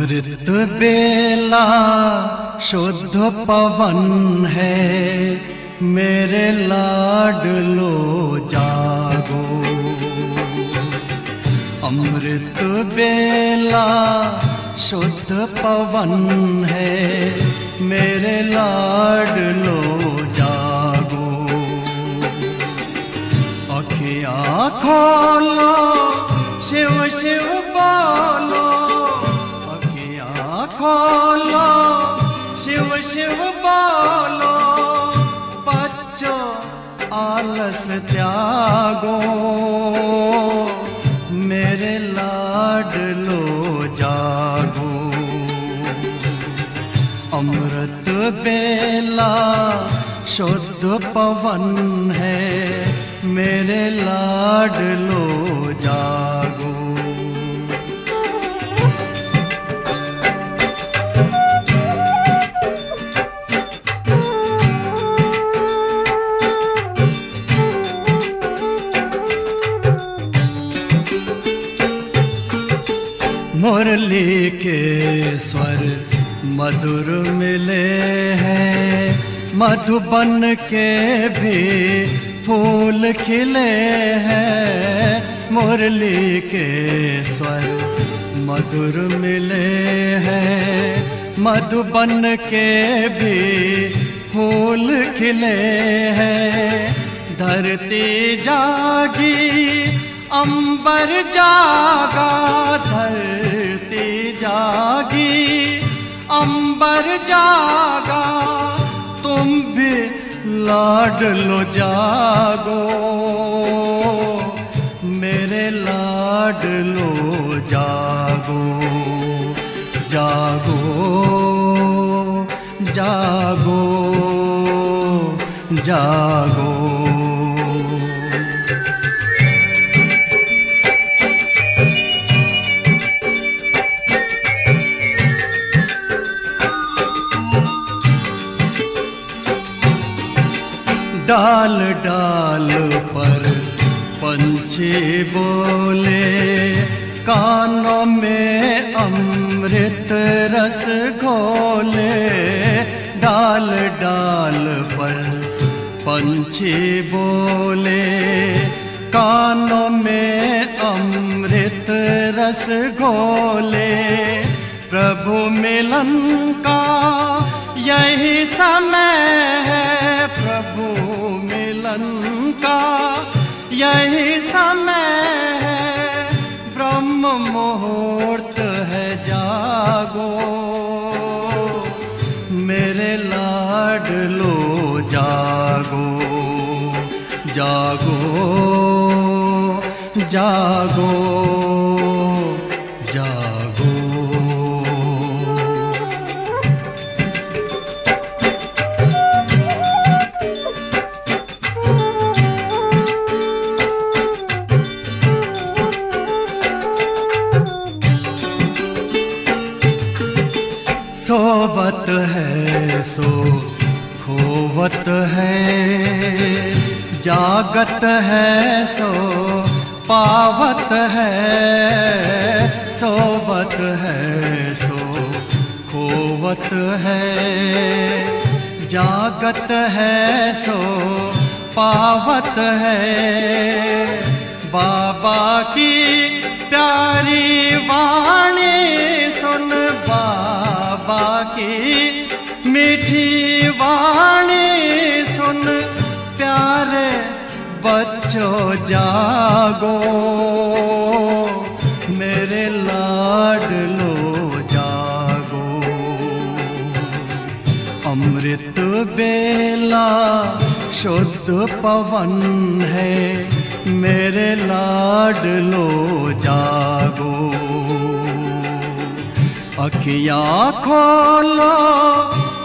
अमृत बेला शुद्ध पवन है, मेरे लाडलो जागो। अमृत बेला शुद्ध पवन है, मेरे लाडलो जागो। अखियाँ खोलो, शिव शिव बोलो, अखियाँ खोलो, शिव शिव बोलो। बच्चों आलस त्यागो, मेरे लाडलो जागो। अमृत बेला शुद्ध पवन है, मेरे लाडलो जागो। मुरली के स्वर मधुर मिले हैं, मधुबन के भी फूल खिले हैं। मुरली के स्वर मधुर मिले हैं, मधुबन के भी फूल खिले हैं। धरती जागी, अंबर जागा, धरती जागी, अंबर जागा। तुम भी लाडलो जागो, मेरे लाडलो जागो। जागो जागो जागो। डाल डाल पर पंछी बोले, कानों में अमृत रस घोले। डाल डाल पर पंछी बोले, कानों में अमृत रस घोले। प्रभु मिलन का यही समय है, प्रभु मिलन का यही समय है। ब्रह्म मुहूर्त है, जागो, मेरे लाडलो जागो। जागो जागो जागो। सोवत है सो खोवत है, जागत है सो पावत है। सोवत है सो खोवत है, जागत है सो पावत है। बाबा की प्यारी वाणी सुन, बाबा की मीठी वाणी सुन। प्यारे बच्चों जागो, मेरे लाडलो जागो। अमृत बेला शुद्ध पवन है, मेरे लाडलो जागो। अखियाँ खोलो,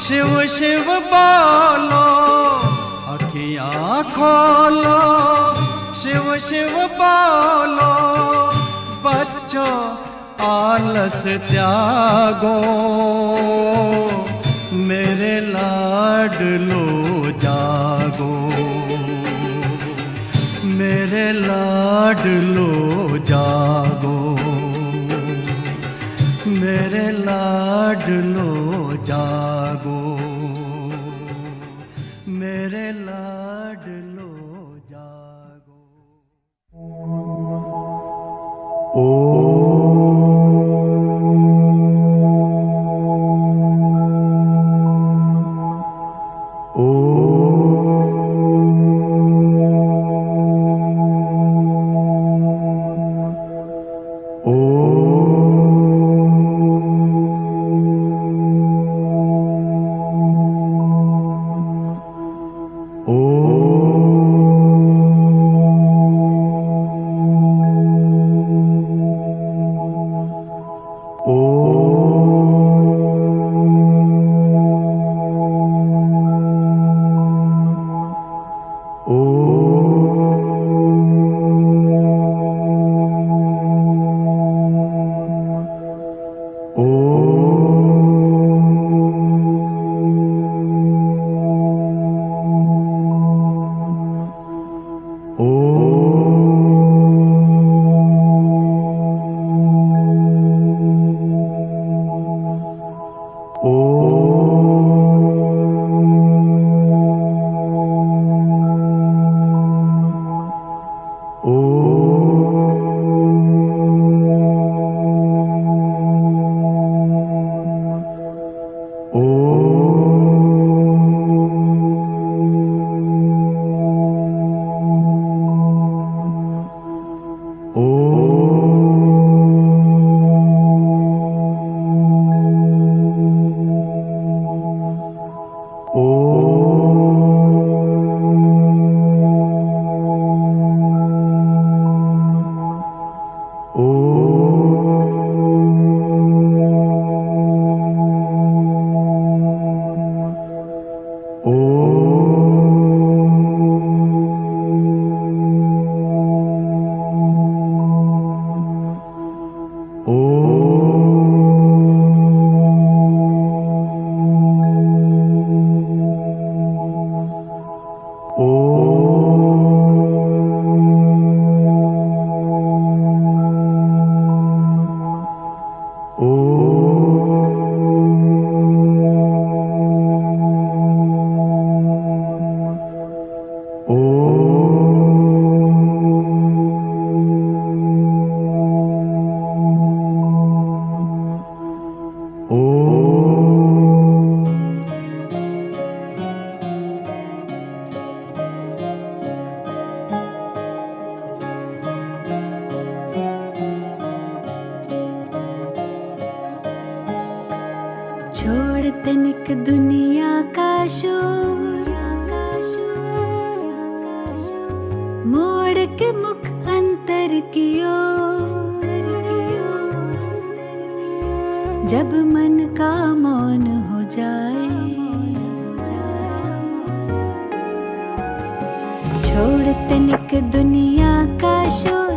शिव शिव बोलो, अखियाँ खोलो, शिव शिव बोलो। बच्चों आलस त्यागो, मेरे लाडलो जागो। मेरे लाडलो जागो, मेरे लाडलो जागो, मेरे लाडलो जागो। छोड़ तनिक दुनिया का शोर, मोड़ के मुख अंतर की ओर। जब मन का मौन हो जाए, छोड़ तनिक दुनिया का शोर,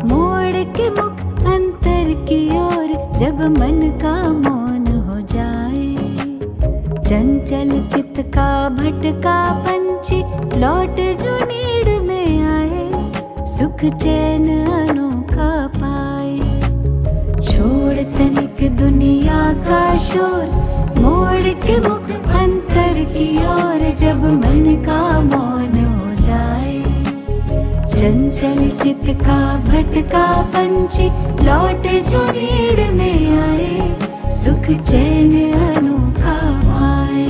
मोड़ के मुख अंतर की ओर। जब मन का मौन हो जाए, चंचल चित्त का भटका पंछी लौट जो नीड़ में आए, सुख चैन अनोखा पाए। छोड़ तनिक दुनिया का शोर, मोड़ के मुख अंतर की ओर। जब मन का मौन हो जाए, चंचल चित्त का भटका पंछी लौट जो नीड़ में आए, सुख चैन अनोखा पाए।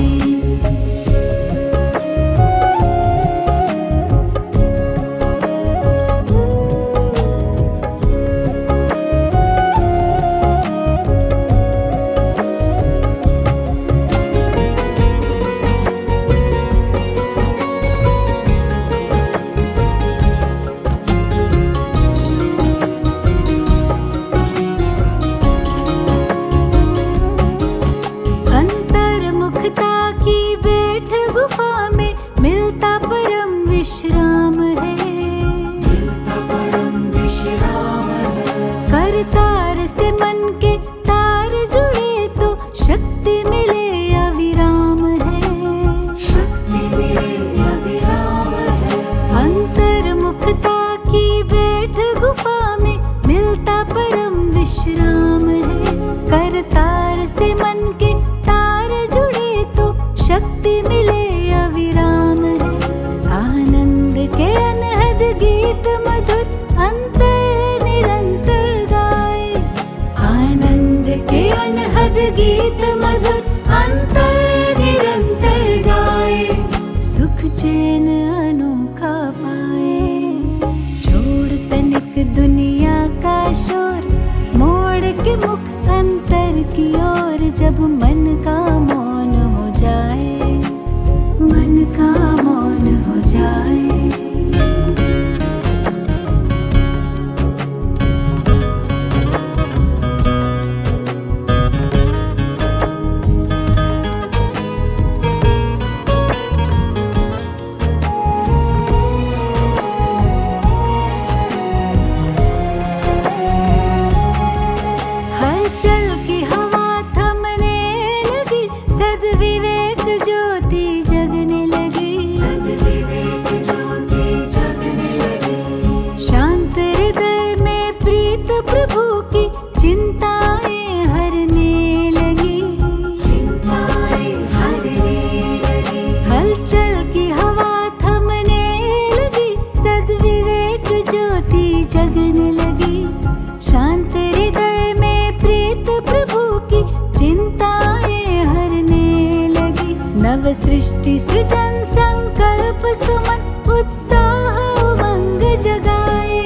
सृष्टि सृजन संकल्प सुमन उत्साह उमंग जगाए।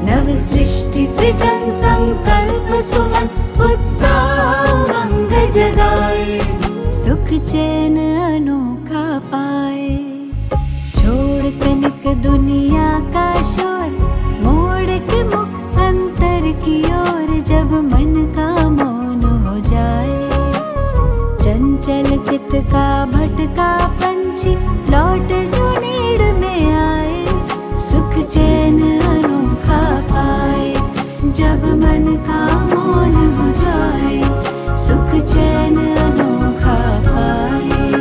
नव सृष्टि सृजन संकल्प सुमन उत्साह उमंग जगाए। सुख चैन अनोखा पाए। छोड़ तनिक दुनिया का शोर, मोड़ के मुख अंतर की ओर। जब मन का मौन हो जाए, चंचल चित्त का भटका पंछी लौट जो नीड़ में आए। सुख चैन अनोखा पाए। जब मन का मौन हो जाए, सुख चैन अनोखा पाए।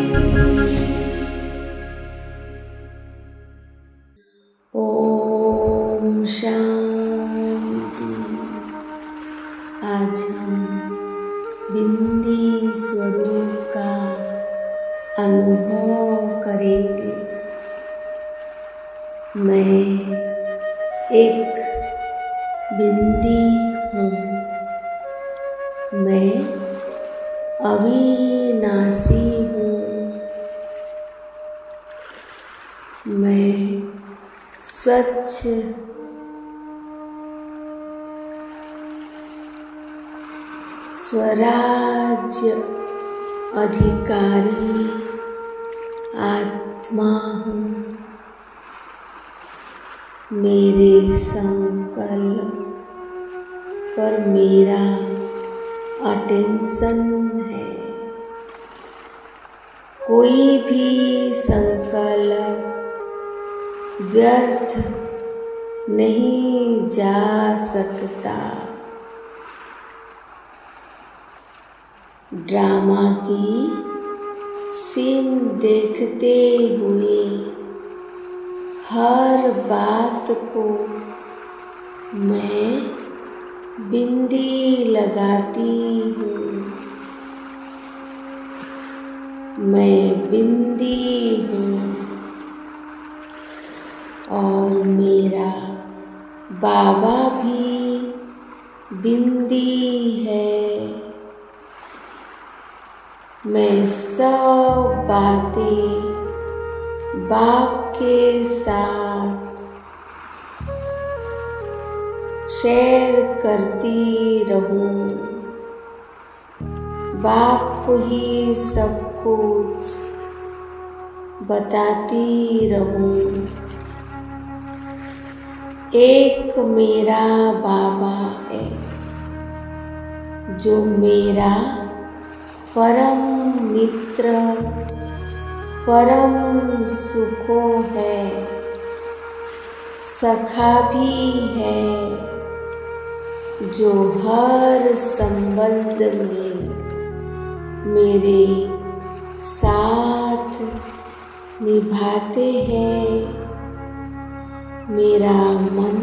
ओम शांति। आज हम बिंदी स्वरूप का अनुभव करेंगे। मैं एक बिंदी हूँ। मैं अविनाशी हूँ। मैं स्वच्छ स्वराज्य अधिकारी आत्मा हूँ। मेरे संकल्प पर मेरा अटेंशन है। कोई भी संकल्प व्यर्थ नहीं जा सकता। ड्रामा की सीन देखते हुए हर बात को मैं बिंदी लगाती हूँ। मैं बिंदी हूँ और मेरा बाबा भी बिंदी है। मैं सब बातें बाप के साथ शेयर करती रहूं। बाप को ही सब कुछ बताती रहूं। एक मेरा बाबा है जो मेरा परम मित्र, परम सुखों है, सखा भी है, जो हर संबंध में मेरे साथ निभाते हैं। मेरा मन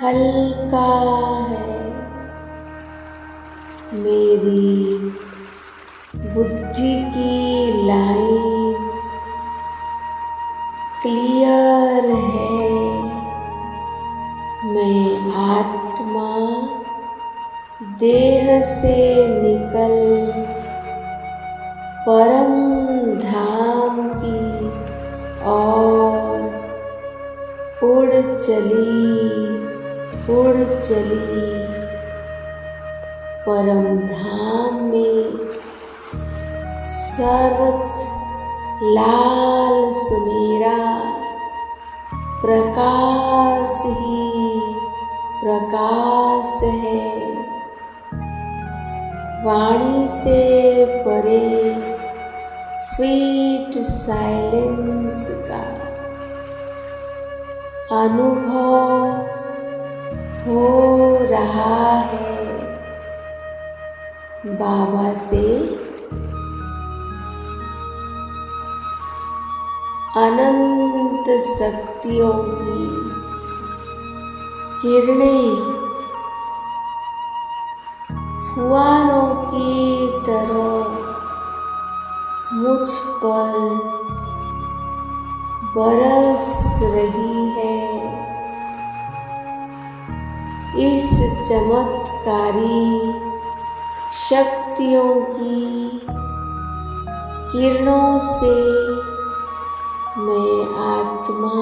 हल्का है। मेरी बुद्धि की लाइन क्लियर है। मैं आत्मा देह से निकल परम धाम की ओर उड़ चली। परम धाम में सर्वोच्च लाल सुनहरा प्रकाश ही प्रकाश है। वाणी से परे स्वीट साइलेंस का अनुभव हो रहा है। बाबा से अनंत शक्तियों की किरणें फुहारों की तरह मुझ पर बरस रही है। इस चमत्कारी शक्तियों की किरणों से मैं आत्मा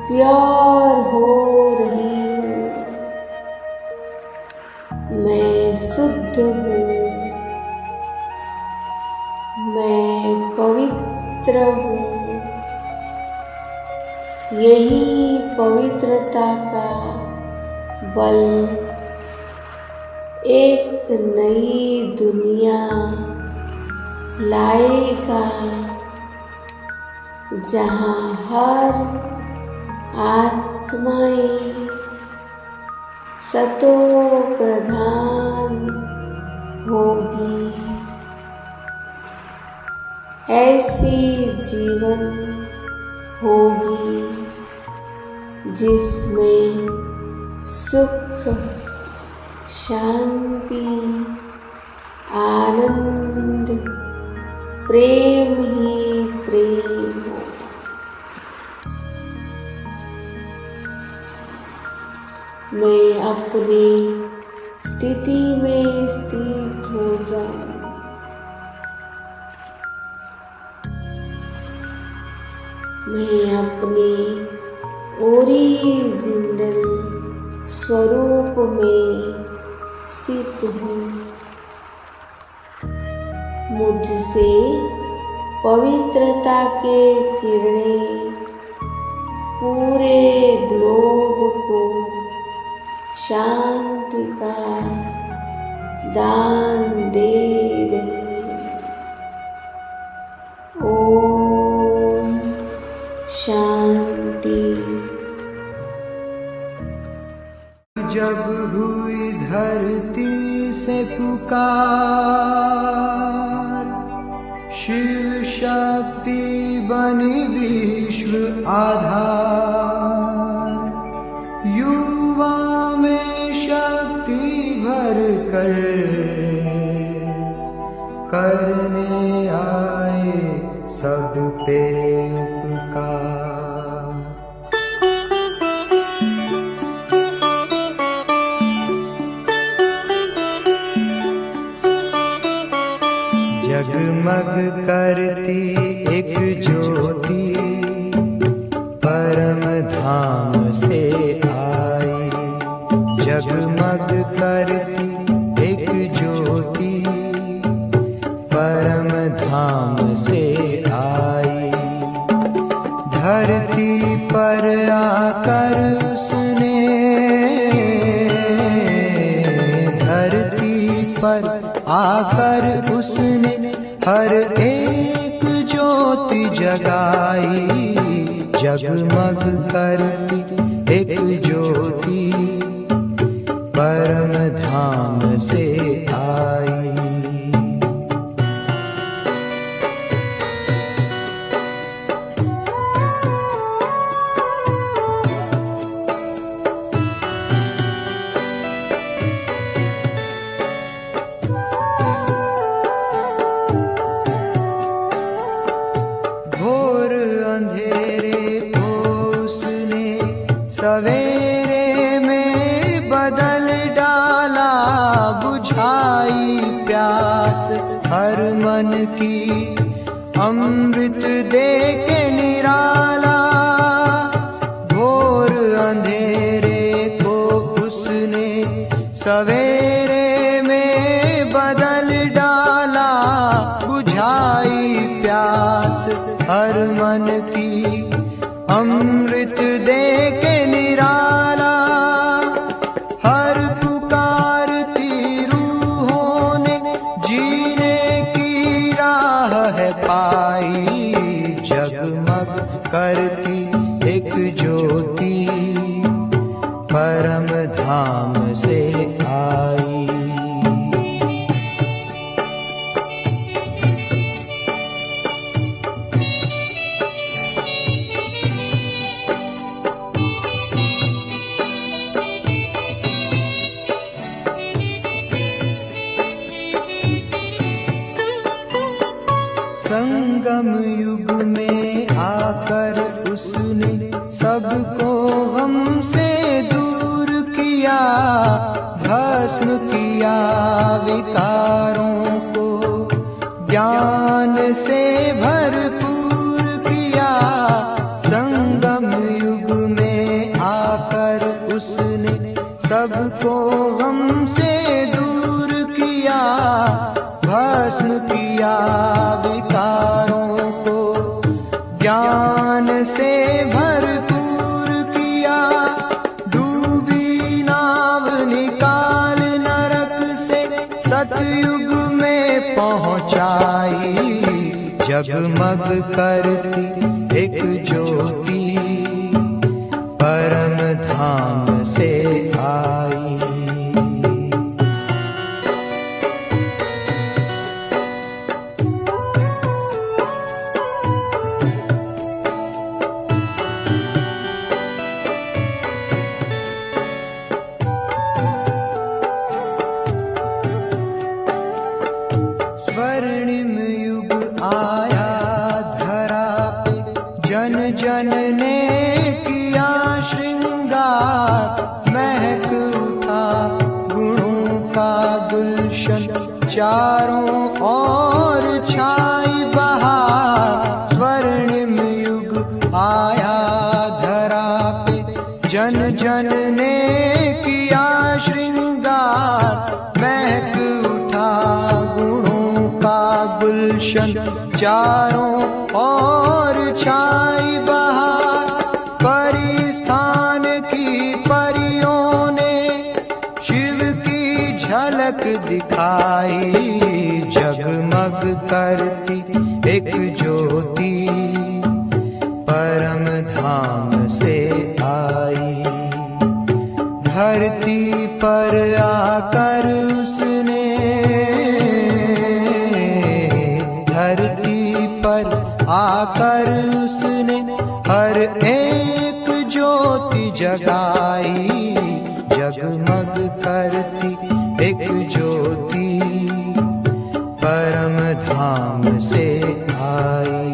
प्योर हो रही हूँ। मैं शुद्ध हूँ, मैं पवित्र हूँ। यही पवित्रता का बल एक नई दुनिया लाएगा, जहाँ हर आत्माएं सतो प्रधान होगी। ऐसी जीवन होगी जिसमें सुख, शांति, आनंद, प्रेम ही प्रेम होगा। मैं अपनी स्थिति में स्थित हो जाऊं। मैं अपने ओरिजिनल स्वरूप में स्थित हूँ। मुझसे पवित्रता के किरणें पूरे ग्लोब को शांति का दान दे रही है। ओम शांति। जब हुई धरती से पुकार, शिव शक्ति बनी विश्व आधार। युवा में शक्ति भर कर करने आए सब पे उपकार। जगमग करती एक ज्योति परम धाम से आई। जगमग करती एक ज्योति परम धाम से आई। धरती पर आकर उसने, धरती पर आकर उसने हर एक ज्योति जगाई। जगमग करती एक ज्योति परम धाम से आई। घोर अंधेरे को उसने सवेरे में बदल डाला। बुझाई प्यास हर मन की अमृत दे के निराला। घोर अंधेरे को उसने सवेरे में बदल डाला। बुझाई प्यास हर मन की अमृत दे के निराला। हर पुकारती रूहों ने जीने की राह है पाई। जगमग करती एक ज्योति परम धाम से आई। संगम युग में आकर उसने सबको गम से दूर किया। भस्म किया विकारों को ज्ञान से भरपूर किया। संगम युग में आकर उसने सबको गम से दूर किया। भस्म किया विकारों को, ज्ञान से भरपूर किया। डूबी नाव निकाल नरक से सतयुग में पहुंचाई। जगमग करती एक ज्योति परम धाम से आई। स्वर्णिम युग आया धरा पे, जन जन ने किया श्रृंगार। महक उठा गुणों का गुलशन, चारों ओर छाई बहार। स्वर्णिम युग आया धरा पे, जन जन ने किया श्रृंगार। महक उठा गुणों का गुलशन, चारों ओर छाई बहार। परिस्थान की परियों ने शिव की झलक दिखाई। जगमग करती एक ज्योति परम धाम से आई। धरती पर आकर उसने, धरती पर आकर उसने हर एक ज्योति जगाई। जगमग करती एक ज्योति परम धाम से आई।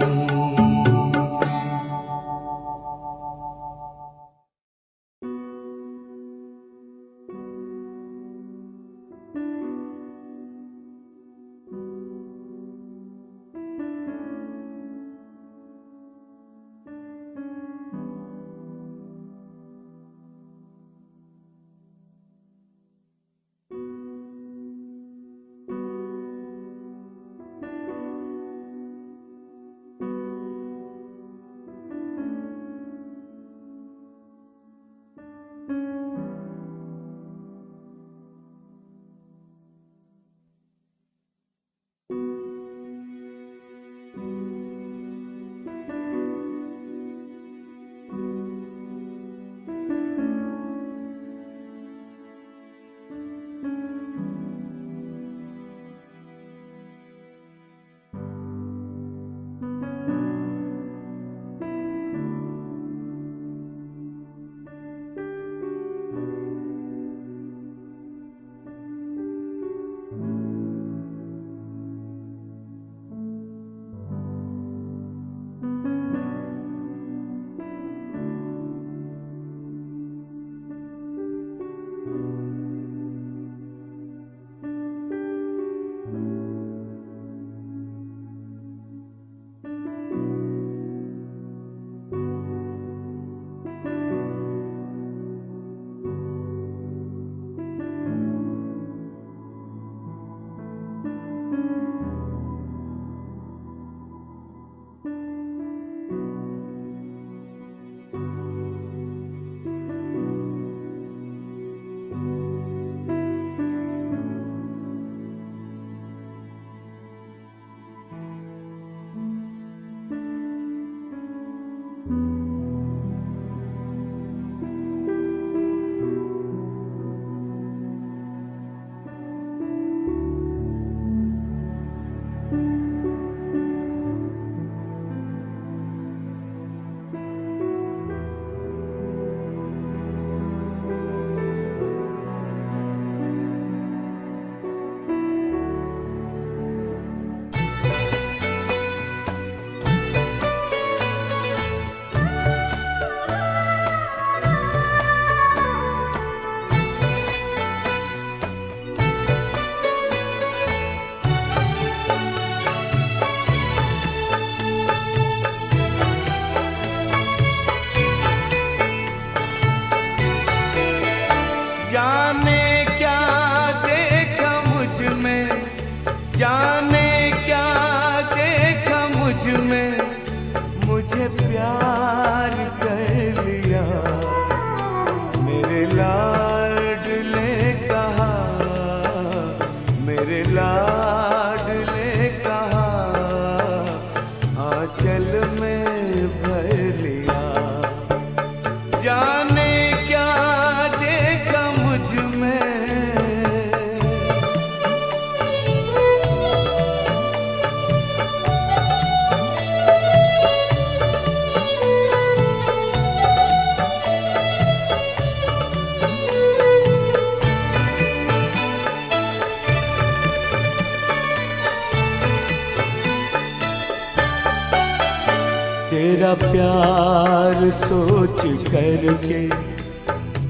तेरा प्यार सोच करके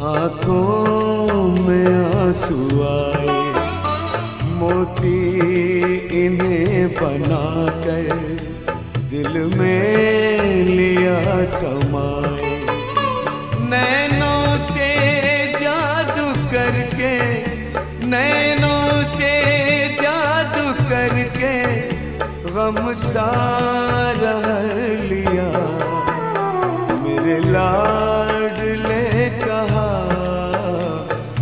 आंखों में आंसू आए, मोती इन्हें बनाकर दिल में लिया समाए। नैनों से जादू करके, नैनों से जादू करके गम सारा लिया। मेरे लाडले कहा,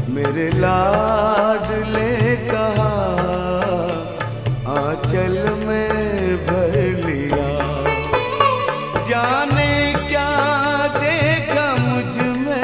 मेरे लाडले कहा, आंचल में भर लिया। जाने क्या देखा मुझ में,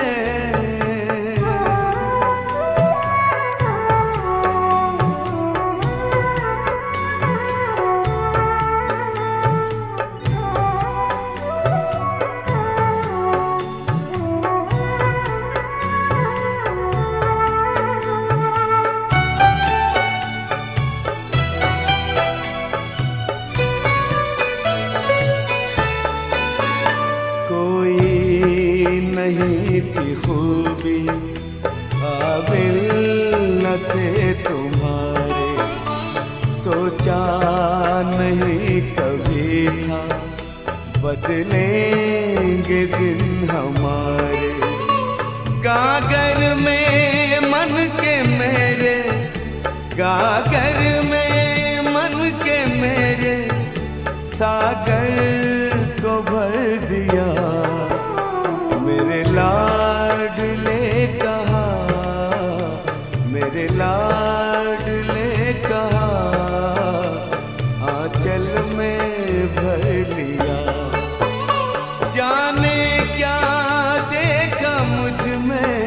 नहीं थी खूबी काबिल न थे तुम्हारे, सोचा नहीं कभी था बदलेंगे दिन हमारे। गागर में मन के मेरे, गागर में मन के मेरे, सागर को भर दिया। मेरे लाडले कहा, मेरे लाडले कहा, आंचल में भर लिया। जाने क्या देखा मुझ में,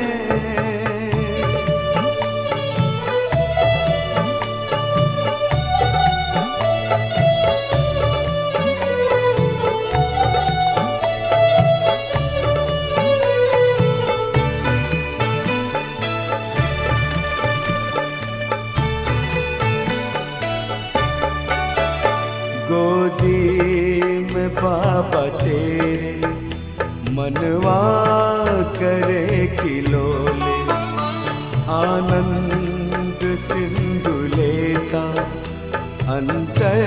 गोदी में बाबा तेरे मनवा करे खिलौने, आनंद सिंधु लेता अंतर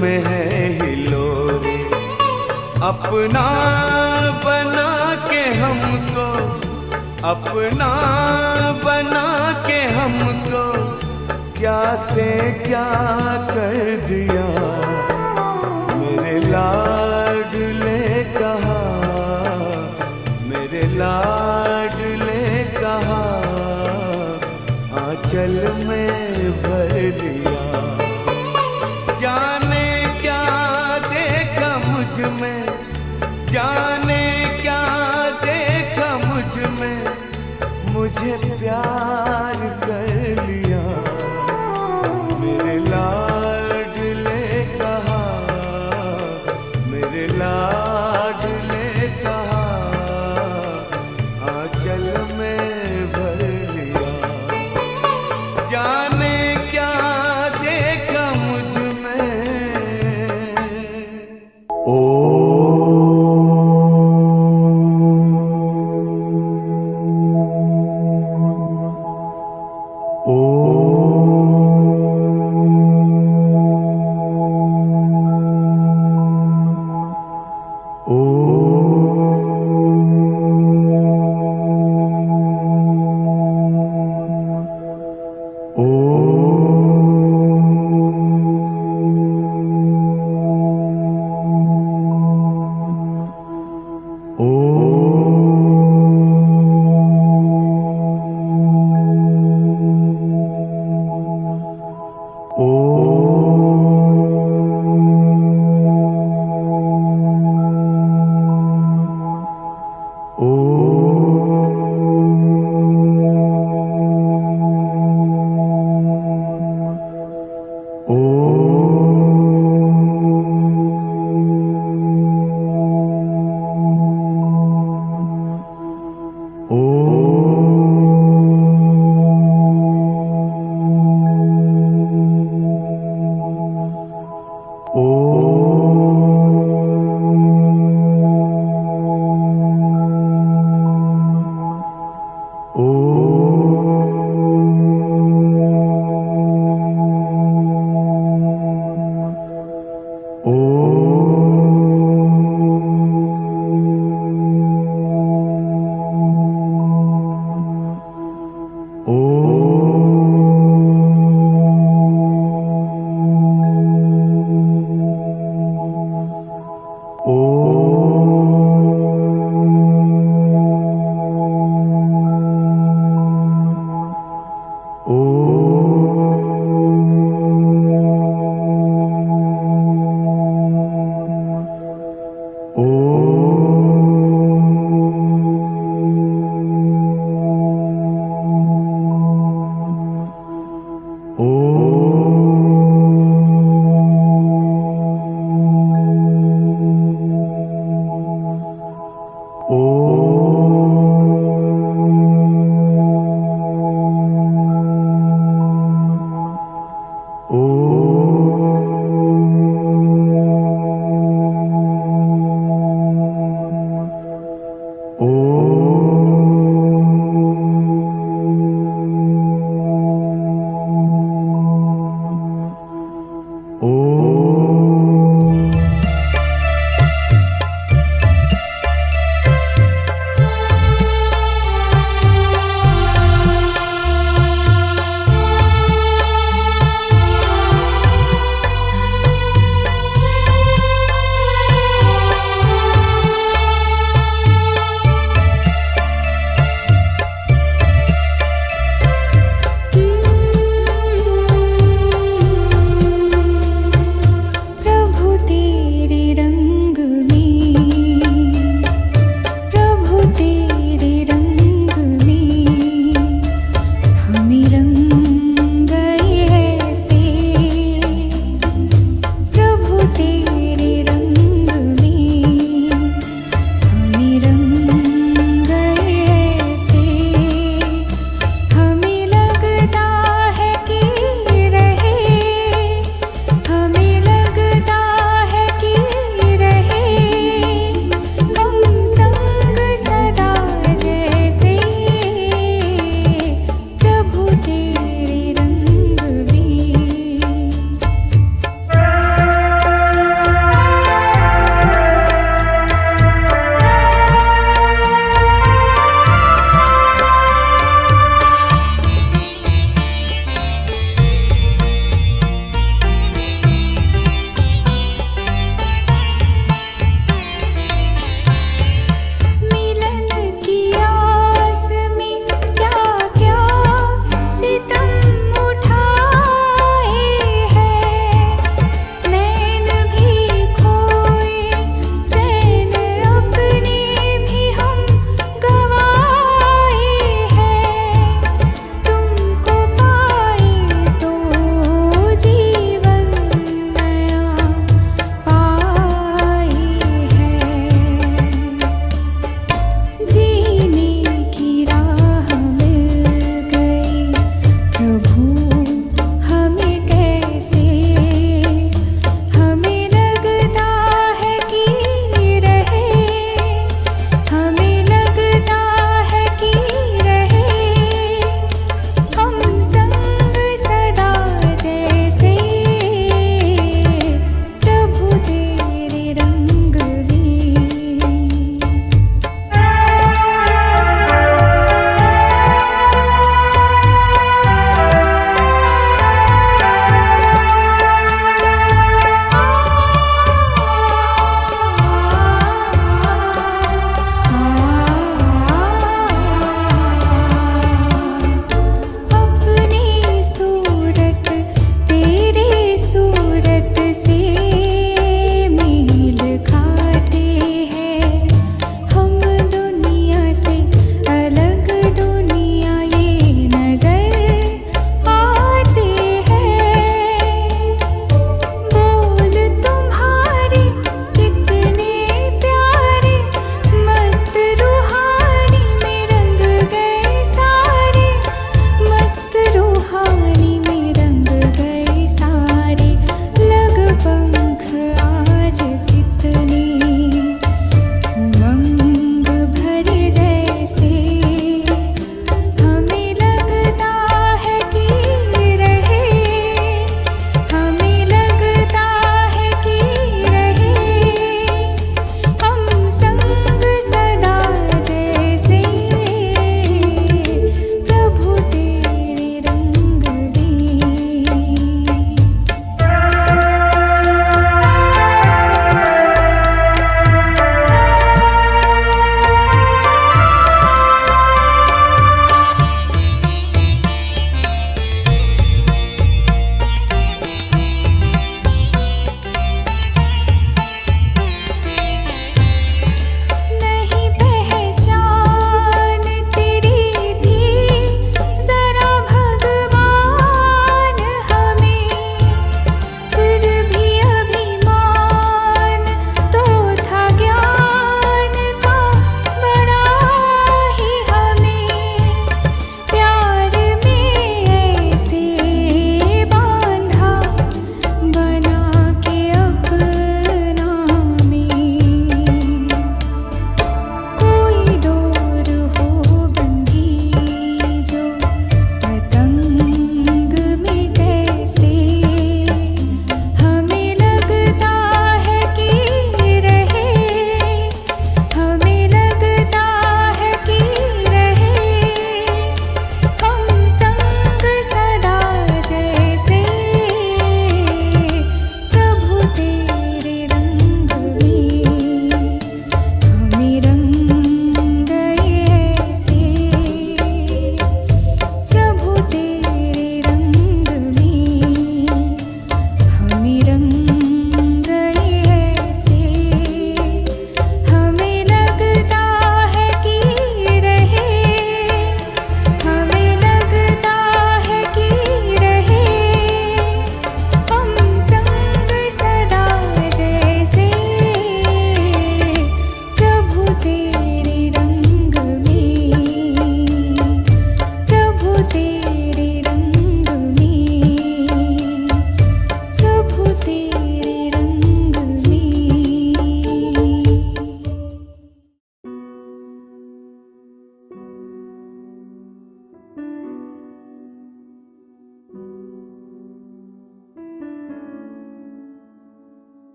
में है हिलोरे। अपना बना के हमको, अपना बना के हमको, क्या से क्या कर दिया। मेरे लाडले कहा, मेरे लाडले कहा, आंचल में भर दिया। जाने क्या देखा मुझ में, जाने क्या देखा मुझ में, मुझे प्यार कर लिया। मेरे लाडले कहा, मेरे लाडले कहा, आंचल में भर लिया। जाने क्या देखा मुझ में। ओ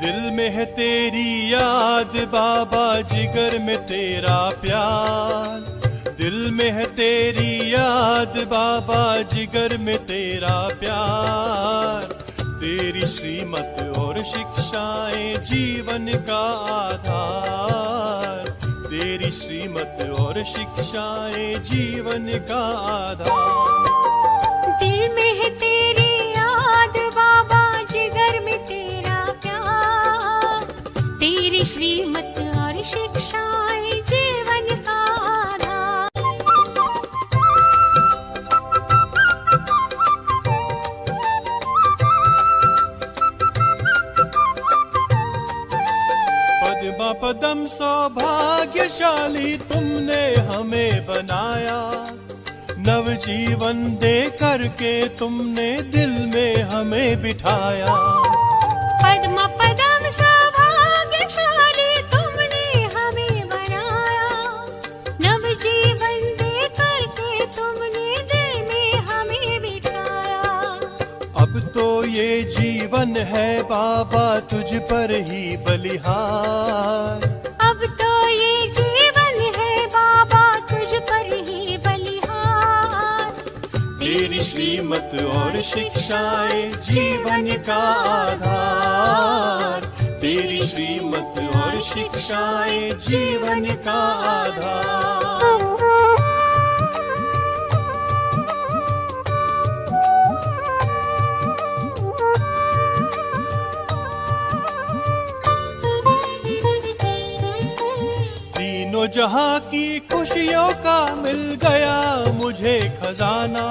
दिल में है तेरी याद बाबा, जिगर में तेरा प्यार। दिल में है तेरी याद बाबा, जिगर में तेरा प्यार। तेरी श्रीमत और शिक्षाएं जीवन का आधार। तेरी श्रीमत और शिक्षाएं जीवन का आधार। दिल में है तेरी याद बाबा, जिगर में तेरा प्यार। तेरी श्रीमत और शिक्षाएं जीवन का आधार। पद्मा पदम सौभाग्यशाली तुमने हमें बनाया। नवजीवन दे करके तुमने दिल में हमें बिठाया। पद्म पदम सौभाग्यशाली तुमने हमें बनाया। नवजीवन दे करके तुमने दिल में हमें बिठाया। अब तो ये जीवन है बाबा तुझ पर ही बलिहार। अब तो ये जीवन है बाबा तुझ पर ही बलिहार। तेरी श्रीमत और शिक्षाएं जीवन का आधार। तेरी श्रीमत और शिक्षाएं जीवन का आधार। तीनों जहां की खुशियों का मिल गया मुझे खजाना।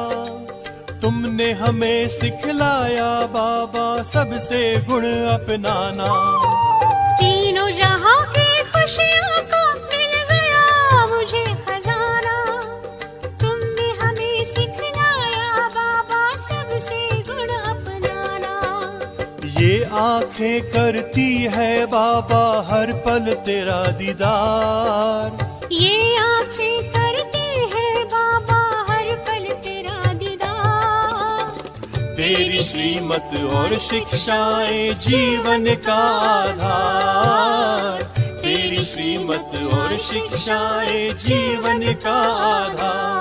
तुमने हमें सिखलाया बाबा सबसे गुण अपनाना। तीनों जहां की खुशियों को मिल गया मुझे खजाना। तुमने हमें सिखलाया बाबा सबसे गुण अपनाना। ये आंखें करती है बाबा हर पल तेरा दीदार। ये आंखें करती है बाबा हर पल तेरा दीदार। तेरी श्रीमत और शिक्षाएं जीवन का आधार। तेरी श्रीमत और शिक्षाएं जीवन का आधार।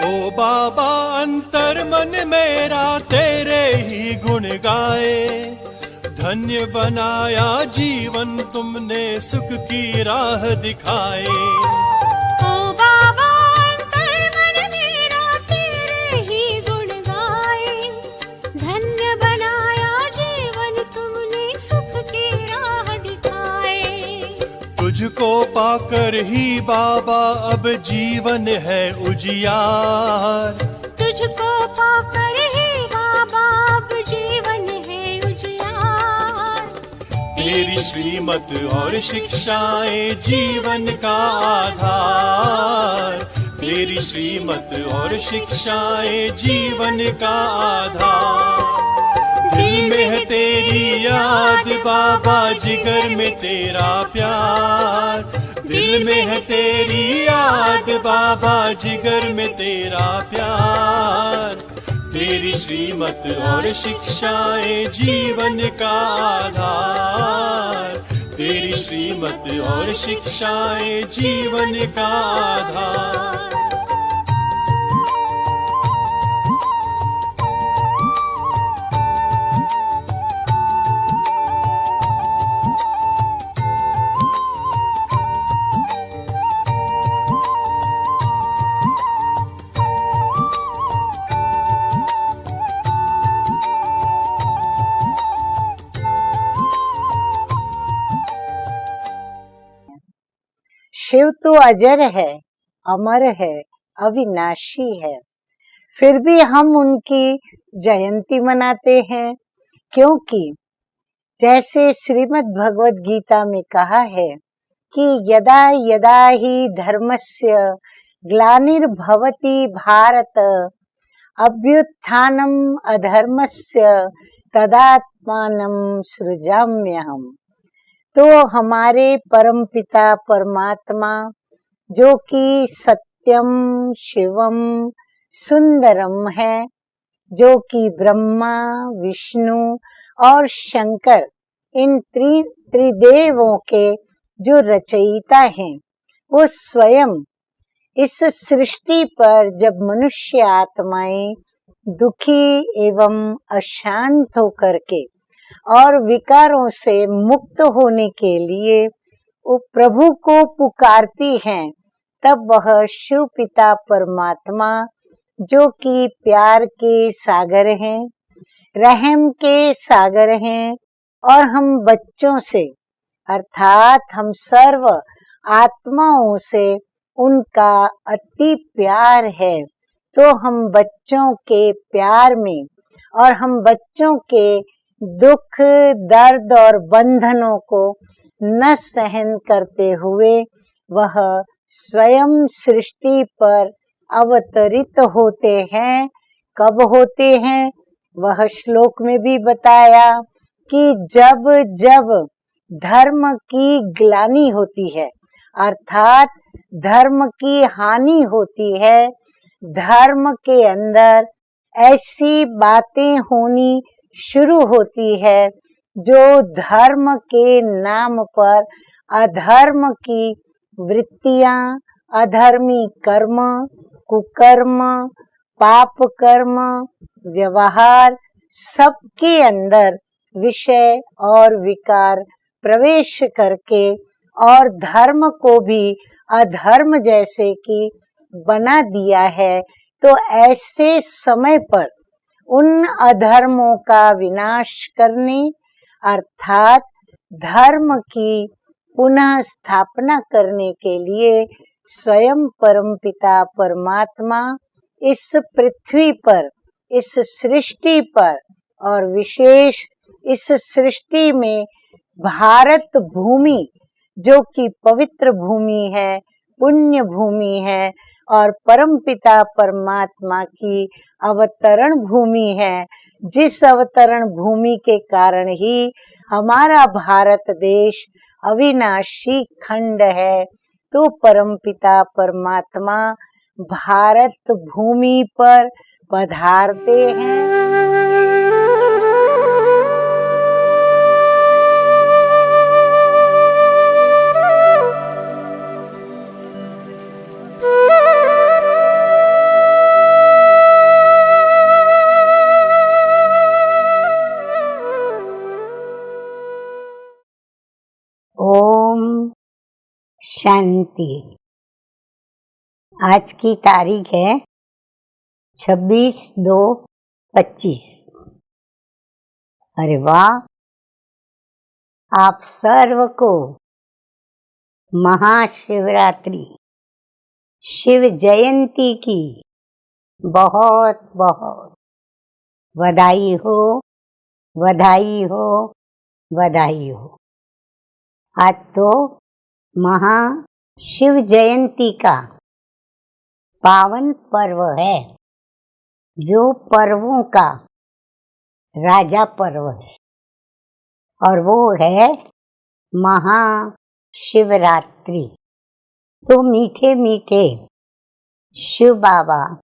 ओ बाबा अंतर मन मेरा तेरे ही गुण गाए। धन्य बनाया जीवन तुमने सुख की राह दिखाए। ओ बाबा अंतर मन मेरा तेरे ही गुण गाए। धन्य बनाया जीवन तुमने सुख की राह दिखाए। तुझको पाकर ही बाबा अब जीवन है उजियार। तुझको पाकर ही बाबा अब जीवन है उजियार। तेरी श्रीमत और शिक्षाएं जीवन का आधार। तेरी श्रीमत और शिक्षाएं जीवन का आधार। दिल में है तेरी याद बाबा, जिगर में तेरा प्यार। दिल में है तेरी याद बाबा, जिगर में तेरा प्यार। तेरी श्रीमत और शिक्षाएं जीवन का आधार। तेरी श्रीमत और शिक्षाएं जीवन का आधार। शिव तो अजर है, अमर है, अविनाशी है। फिर भी हम उनकी जयंती मनाते हैं? क्योंकि जैसे श्रीमद् भगवद गीता में कहा है कि यदा यदा ही धर्मस्य ग्लानिर्भवति भारत अभ्युत्थानम अधर्मस्य तदात्मानं सृजाम्यहम्। तो हमारे परमपिता परमात्मा जो कि सत्यम शिवम सुंदरम है, जो कि ब्रह्मा विष्णु और शंकर इन त्रिदेवों के जो रचयिता हैं, वो स्वयं इस सृष्टि पर जब मनुष्य आत्माएं दुखी एवं अशांत होकर के और विकारों से मुक्त होने के लिए वो प्रभु को पुकारती हैं, तब वह शिव पिता परमात्मा जो कि प्यार के सागर हैं, रहम के सागर हैं, और हम बच्चों से अर्थात हम सर्व आत्माओं से उनका अति प्यार है। तो हम बच्चों के प्यार में और हम बच्चों के दुख दर्द और बंधनों को न सहन करते हुए वह स्वयं सृष्टि पर अवतरित होते हैं। कब होते हैं? वह श्लोक में भी बताया कि जब जब धर्म की ग्लानि होती है, अर्थात धर्म की हानि होती है, धर्म के अंदर ऐसी बातें होनी शुरू होती है जो धर्म के नाम पर अधर्म की वृत्तियां, अधर्मी कर्म, कुकर्म, पाप कर्म, व्यवहार, सबके अंदर विषय और विकार प्रवेश करके और धर्म को भी अधर्म जैसे कि बना दिया है। तो ऐसे समय पर उन अधर्मों का विनाश करने अर्थात धर्म की पुनः स्थापना करने के लिए स्वयं परमपिता परमात्मा इस पृथ्वी पर, इस सृष्टि पर और विशेष इस सृष्टि में भारत भूमि जो कि पवित्र भूमि है, पुण्य भूमि है और परमपिता परमात्मा की अवतरण भूमि है, जिस अवतरण भूमि के कारण ही हमारा भारत देश अविनाशी खंड है। तो परमपिता परमात्मा भारत भूमि पर पधारते हैं। ओम शांति। आज की तारीख है 26/2/25। अरे वाह, आप सर्व को महाशिवरात्रि शिव जयंती की बहुत बहुत बधाई हो, बधाई हो, बधाई हो। आज तो महा शिव जयंती का पावन पर्व है, जो पर्वों का राजा पर्व है, और वो है महाशिवरात्रि। तो मीठे मीठे शिव बाबा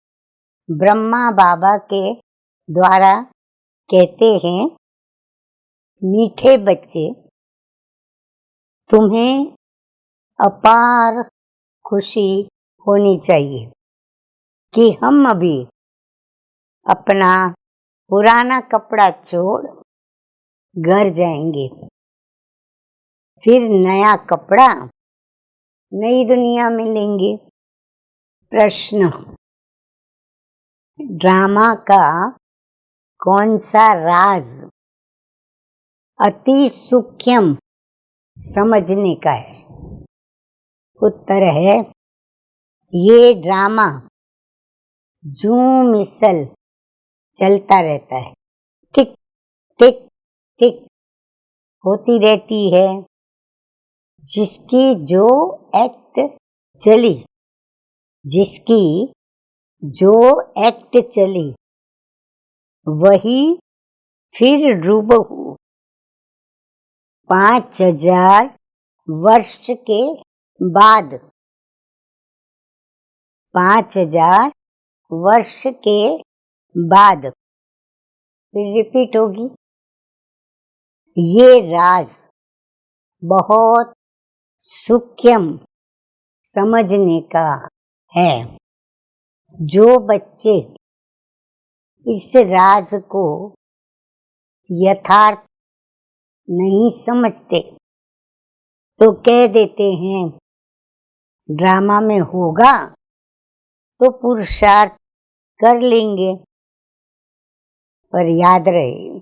ब्रह्मा बाबा के द्वारा कहते हैं, मीठे बच्चे, तुम्हें अपार खुशी होनी चाहिए कि हम अभी अपना पुराना कपड़ा छोड़ घर जाएंगे, फिर नया कपड़ा नई दुनिया में लेंगे। प्रश्न, ड्रामा का कौन सा राज अति सूक्ष्म समझने का है? उत्तर है, ये ड्रामा जूं मिसल चलता रहता है। टिक टिक टिक होती रहती है। जिसकी जो एक्ट चली, जिसकी जो एक्ट चली, वही फिर रूबहू 5000 वर्ष के बाद, 5000 वर्ष के बाद फिर रिपीट होगी। ये राज बहुत सूक्ष्म समझने का है। जो बच्चे इस राज को यथार्थ नहीं समझते तो कह देते हैं ड्रामा में होगा तो पुरुषार्थ कर लेंगे। पर याद रहे,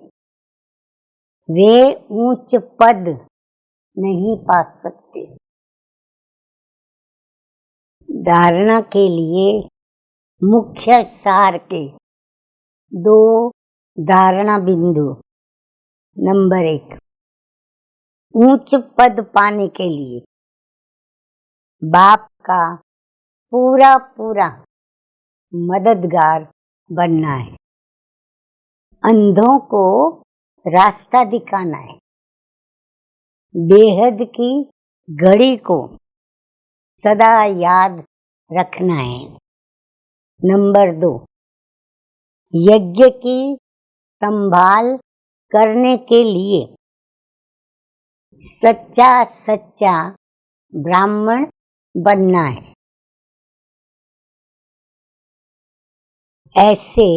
वे ऊंच पद नहीं पा सकते। धारणा के लिए मुख्य सार के 2 धारणा बिंदु। नंबर 1, ऊंच पद पाने के लिए बाप का पूरा पूरा मददगार बनना है। अंधों को रास्ता दिखाना है। बेहद की घड़ी को सदा याद रखना है। नंबर 2, यज्ञ की संभाल करने के लिए सच्चा सच्चा ब्राह्मण बनना है। ऐसे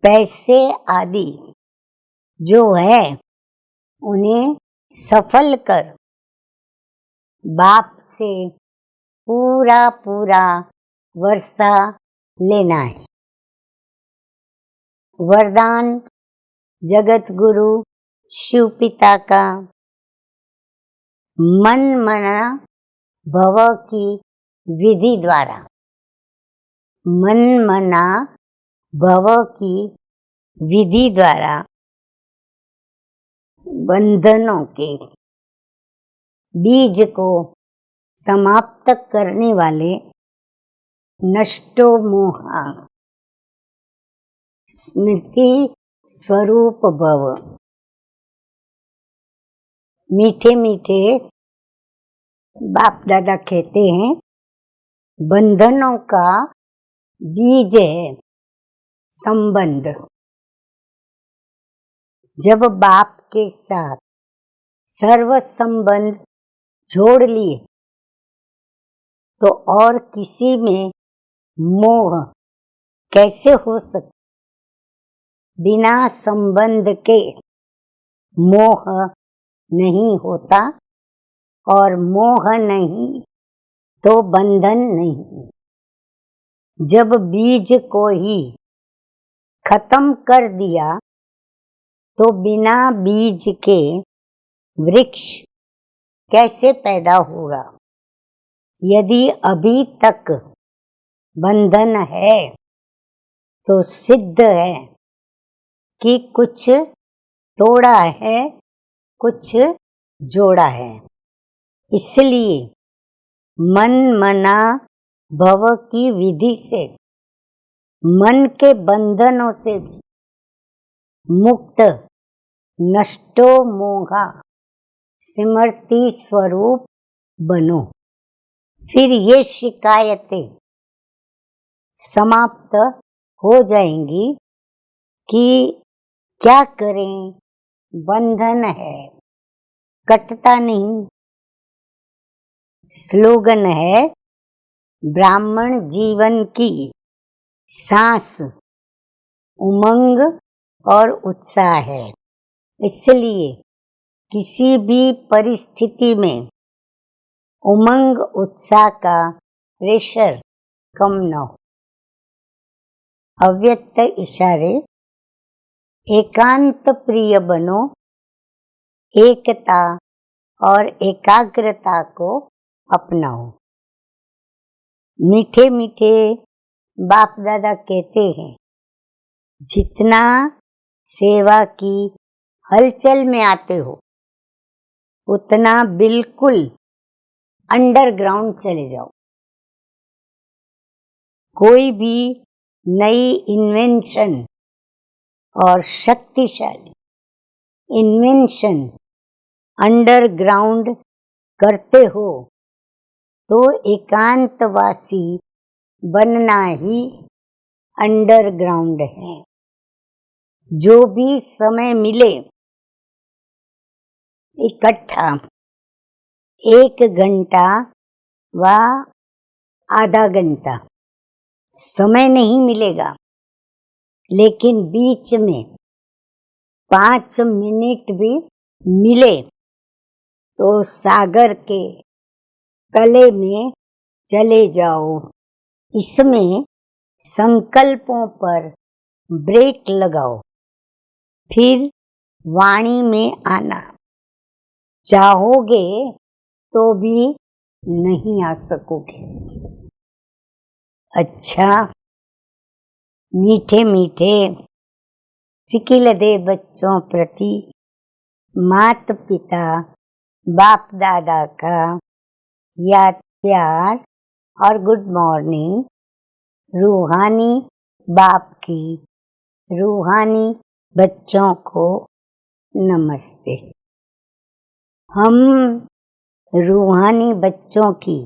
पैसे आदि जो है उन्हें सफल कर बाप से पूरा पूरा वर्षा लेना है। वरदान जगत गुरु शिव पिता का मन मना भव की विधि द्वारा, मन मना भव की विधि द्वारा बंधनों के बीज को समाप्त करने वाले नष्टो मोहा स्मृति स्वरूप भव। मीठे मीठे बाप दादा कहते हैं बंधनों का बीज है संबंध। जब बाप के साथ सर्व संबंध जोड़ लिए तो और किसी में मोह कैसे हो सकता? बिना संबंध के मोह नहीं होता और मोह नहीं तो बंधन नहीं। जब बीज को ही खत्म कर दिया तो बिना बीज के वृक्ष कैसे पैदा होगा? यदि अभी तक बंधन है तो सिद्ध है कि कुछ तोड़ा है, कुछ जोड़ा है। इसलिए मन मना भव की विधि से मन के बंधनों से मुक्त नष्टो मोहा स्मृति स्वरूप बनो। फिर ये शिकायतें समाप्त हो जाएंगी कि क्या करें, बंधन है, कटता नहीं। स्लोगन है ब्राह्मण जीवन की सांस उमंग और उत्साह है। इसलिए किसी भी परिस्थिति में उमंग उत्साह का प्रेशर कम न हो। अव्यक्त इशारे एकांत प्रिय बनो, एकता और एकाग्रता को अपनाओ। मीठे मीठे बाप दादा कहते हैं जितना सेवा की हलचल में आते हो उतना बिल्कुल अंडरग्राउंड चले जाओ। कोई भी नई इन्वेंशन और शक्तिशाली इन्वेंशन अंडरग्राउंड करते हो तो एकांतवासी बनना ही अंडरग्राउंड है। जो भी समय मिले इकट्ठा 1 घंटा व आधा घंटा समय नहीं मिलेगा, लेकिन बीच में 5 मिनट भी मिले तो सागर के तले में चले जाओ। इसमें संकल्पों पर ब्रेक लगाओ, फिर वाणी में आना। चाहोगे तो भी नहीं आ सकोगे। अच्छा, मीठे मीठे सिकिल दे बच्चों प्रति माता पिता बाप दादा का याद प्यार और गुड मॉर्निंग। रूहानी बाप की रूहानी बच्चों को नमस्ते। हम रूहानी बच्चों की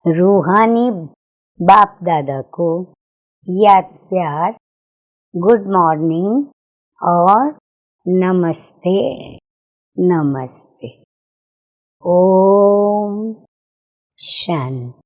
रूहानी बाप दादा को याद प्यार गुड मॉर्निंग और नमस्ते नमस्ते। ओम शांति।